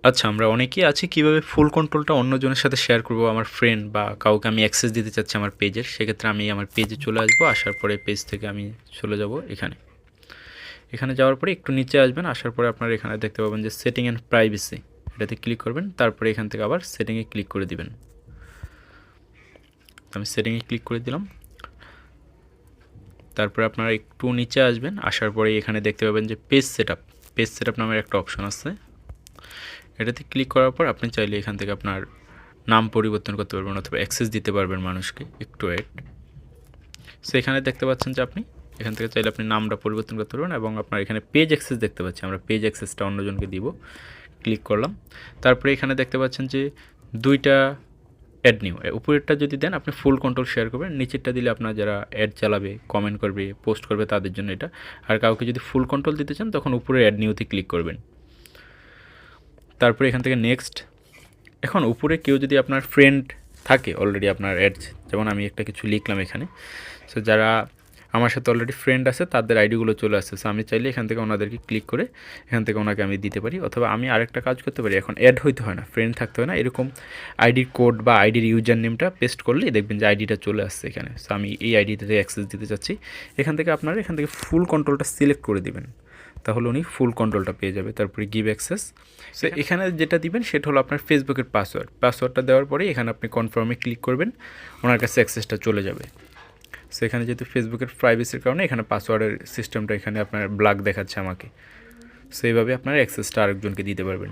আচ্ছা, আমরা অনেকেই আছি কীভাবে ফুল কন্ট্রোলটা অন্যজনের সাথে শেয়ার করব, আমার ফ্রেন্ড বা কাউকে আমি অ্যাক্সেস দিতে চাচ্ছি আমার পেজের। সেক্ষেত্রে আমি আমার পেজে চলে আসবো, আসার পরে পেজ থেকে আমি চলে যাব এখানে। এখানে যাওয়ার পরে একটু নিচে আসবেন, আসার পরে আপনারা এখানে দেখতে পাবেন যে সেটিং অ্যান্ড প্রাইভেসি, এটাতে ক্লিক করবেন। তারপরে এখান থেকে আবার সেটিংয়ে ক্লিক করে দিবেন। আমি সেটিংয়ে ক্লিক করে দিলাম। তারপরে আপনারা একটু নিচে আসবেন, আসার পরে এখানে দেখতে পাবেন যে পেজ সেটআপ, পেজ সেটআপ নামের একটা অপশন আছে। এটাতে ক্লিক করার পর আপনি চাইলে এখান থেকে আপনার নাম পরিবর্তন করতে পারবেন অথবা অ্যাক্সেস দিতে পারবেন মানুষকে। একটু ওয়েট। সো এখানে দেখতে পাচ্ছেন যে আপনি এখান থেকে চাইলে আপনি নামটা পরিবর্তন করতে পারবেন এবং আপনার এখানে পেজ অ্যাক্সেস দেখতে পাচ্ছি, আমরা পেজ অ্যাক্সেসটা অন্যজনকে দিব। ক্লিক করলাম। তারপরে এখানে দেখতে পাচ্ছেন যে দুইটা অ্যাড নিউ, উপরেরটা যদি দেন আপনি ফুল কন্ট্রোল শেয়ার করবেন, নিচেরটা দিলে আপনার যারা অ্যাড চালাবে, কমেন্ট করবে, পোস্ট করবে তাদের জন্য এটা। আর কাউকে যদি ফুল কন্ট্রোল দিতে চান তখন উপরে অ্যাড নিউতে ক্লিক করবেন। তারপরে এখান থেকে নেক্সট। এখন উপরে কেউ যদি আপনার ফ্রেন্ড থাকে অলরেডি আপনার অ্যাডস, যেমন আমি একটা কিছু লিখলাম এখানে, সো যারা আমার সাথে অলরেডি ফ্রেন্ড আছে তাদের আইডিগুলো চলে আসছে। সো আমি চাইলে এখান থেকে ওনাদেরকে ক্লিক করে এখান থেকে ওনাকে আমি দিতে পারি, অথবা আমি আরেকটা কাজ করতে পারি। এখন অ্যাড হইতে হয় না, ফ্রেন্ড থাকতে হয় না, এরকম আইডির কোড বা আইডির ইউজার নেমটা পেস্ট করলেই দেখবেন যে আইডিটা চলে আসছে এখানে। সো আমি এই আইডিটাতে অ্যাক্সেস দিতে চাচ্ছি। এখান থেকে আপনারা এখান থেকে ফুল কন্ট্রোলটা সিলেক্ট করে দিবেন, তাহলে উনি ফুল কন্ট্রোলটা পেয়ে যাবে। তারপরে গিভ অ্যাক্সেস। সো এখানে যেটা দিবেন সেটা হলো আপনার ফেসবুকের পাসওয়ার্ডটা দেওয়ার পরে এখানে আপনি কনফার্মে ক্লিক করবেন, ওনার কাছে অ্যাক্সেসটা চলে যাবে। সো এখানে যেহেতু ফেসবুকের প্রাইভেসির কারণে এখানে পাসওয়ার্ডের সিস্টেমটা এখানে আপনার ব্ল্যাক দেখাচ্ছে আমাকে। সো এইভাবে আপনার অ্যাক্সেসটা আরেকজনকে দিতে পারবেন।